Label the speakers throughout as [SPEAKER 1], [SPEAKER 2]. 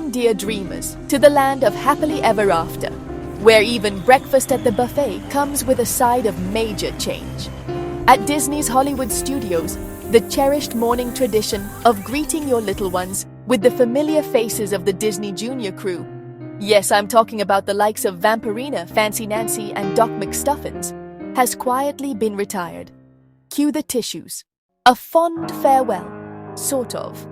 [SPEAKER 1] Welcome, dear dreamers, to the land of happily ever after, where even breakfast at the buffet comes with a side of major change. At Disney's Hollywood Studios, the cherished morning tradition of greeting your little ones with the familiar faces of the Disney Junior crew. Yes, I'm talking about the likes of Vampirina, Fancy Nancy and Doc McStuffins, has quietly been retired. Cue the tissues. A fond farewell, sort of.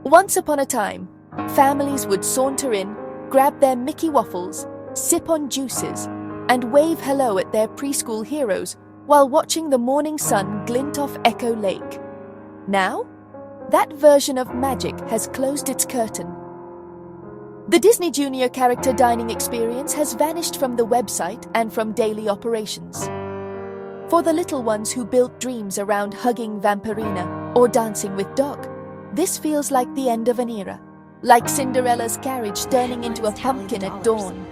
[SPEAKER 1] Once upon a time, families would saunter in, grab their Mickey waffles, sip on juices, and wave hello at their preschool heroes while watching the morning sun glint off Echo Lake. Now, that version of magic has closed its curtain. The Disney Junior character dining experience has vanished from the website and from daily operations. For the little ones who built dreams around hugging Vampirina or dancing with Doc, this feels like the end of an era, like Cinderella's carriage turning into a pumpkin at dawn.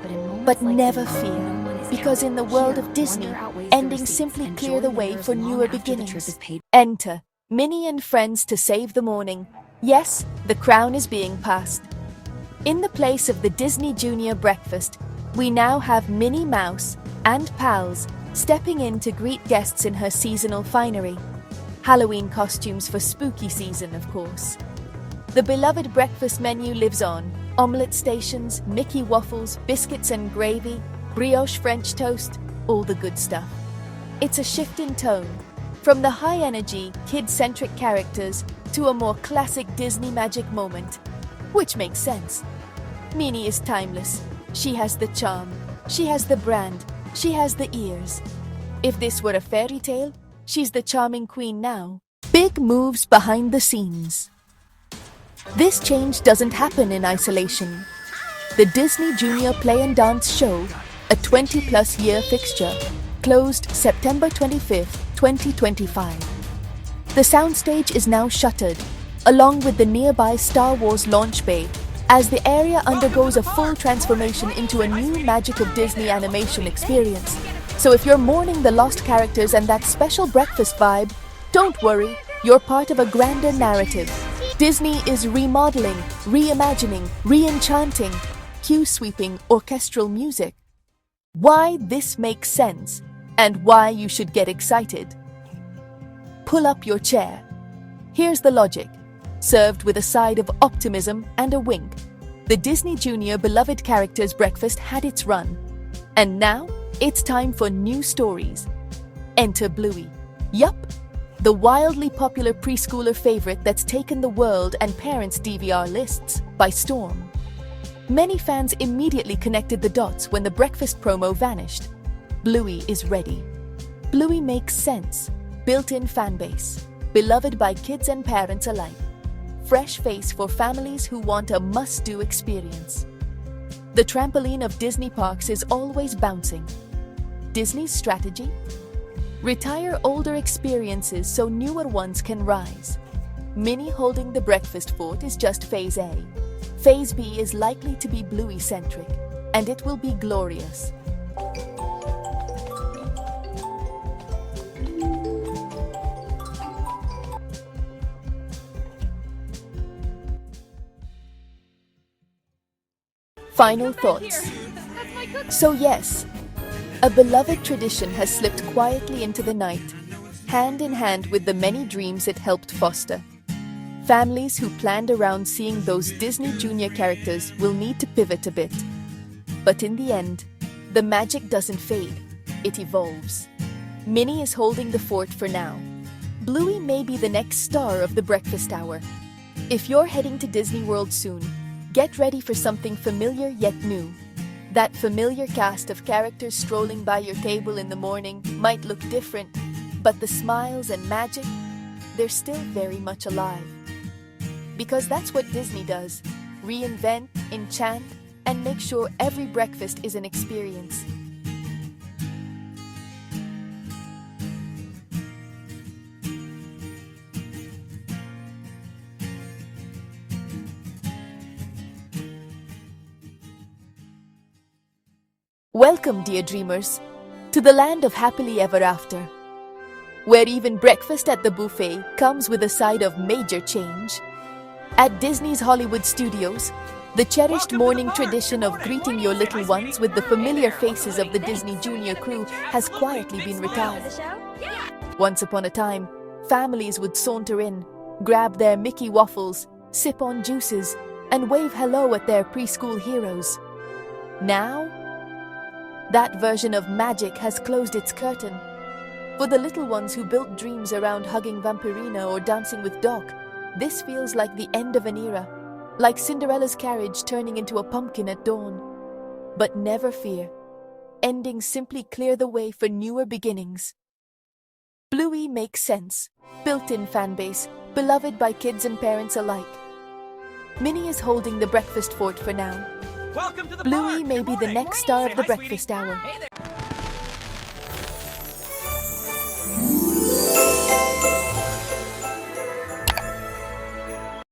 [SPEAKER 1] But never fear, because in the world of Disney, endings simply clear the way for newer beginnings. Enter Minnie and friends to save the morning. Yes, the crown is being passed. In the place of the Disney Junior breakfast, we now have Minnie Mouse and pals stepping in to greet guests in her seasonal finery. Halloween costumes for spooky season, of course. The beloved breakfast menu lives on. Omelette stations, Mickey waffles, biscuits and gravy, brioche French toast, all the good stuff. It's a shift in tone, from the high-energy, kid-centric characters to a more classic Disney magic moment, which makes sense. Minnie is timeless. She has the charm. She has the brand. She has the ears. If this were a fairy tale, she's the charming queen now. Big moves behind the scenes. This change doesn't happen in isolation. The Disney Junior Play and Dance Show, a 20-plus year fixture, closed September 25th, 2025. The soundstage is now shuttered, along with the nearby Star Wars launch bay, as the area undergoes a full transformation into a new Magic of Disney animation experience. So if you're mourning the lost characters and that special breakfast vibe, don't worry, you're part of a grander narrative. Disney is remodeling, reimagining, re-enchanting, cue-sweeping orchestral music. Why this makes sense, and why you should get excited. Pull up your chair. Here's the logic. Served with a side of optimism and a wink, the Disney Junior beloved characters breakfast had its run. And now, it's time for new stories. Enter Bluey. Yup, the wildly popular preschooler favorite that's taken the world and parents' DVR lists by storm. Many fans immediately connected the dots when the breakfast promo vanished. Bluey is ready. Bluey makes sense. Built-in fanbase. Beloved by kids and parents alike. Fresh face for families who want a must-do experience. The trampoline of Disney parks is always bouncing. Disney's strategy? Retire older experiences so newer ones can rise. Minnie holding the breakfast fort is just Phase A. Phase B is likely to be Bluey-centric, and it will be glorious. Final thoughts. So yes, a beloved tradition has slipped quietly into the night, hand in hand with the many dreams it helped foster. Families who planned around seeing those Disney Junior characters will need to pivot a bit. But in the end, the magic doesn't fade, it evolves. Minnie is holding the fort for now. Bluey may be the next star of the breakfast hour. If you're heading to Disney World soon, get ready for something familiar yet new. That familiar cast of characters strolling by your table in the morning might look different, but the smiles and magic, they're still very much alive. Because that's what Disney does: reinvent, enchant, and make sure every breakfast is an experience. Welcome, dear dreamers, to the land of happily ever after, where even breakfast at the buffet comes with a side of major change. At Disney's Hollywood Studios, The cherished morning tradition of greeting your little ones with the familiar faces of the Disney Junior crew has quietly been retired. Once upon a time, families would saunter in, grab their Mickey waffles, sip on juices, and wave hello at their preschool heroes. Now, that version of magic has closed its curtain. For the little ones who built dreams around hugging Vampirina or dancing with Doc, this feels like the end of an era, like Cinderella's carriage turning into a pumpkin at dawn. But never fear, endings simply clear the way for newer beginnings. Bluey makes sense, built-in fanbase, beloved by kids and parents alike. Minnie is holding the breakfast fort for now. Bluey may be the next star of the breakfast hour.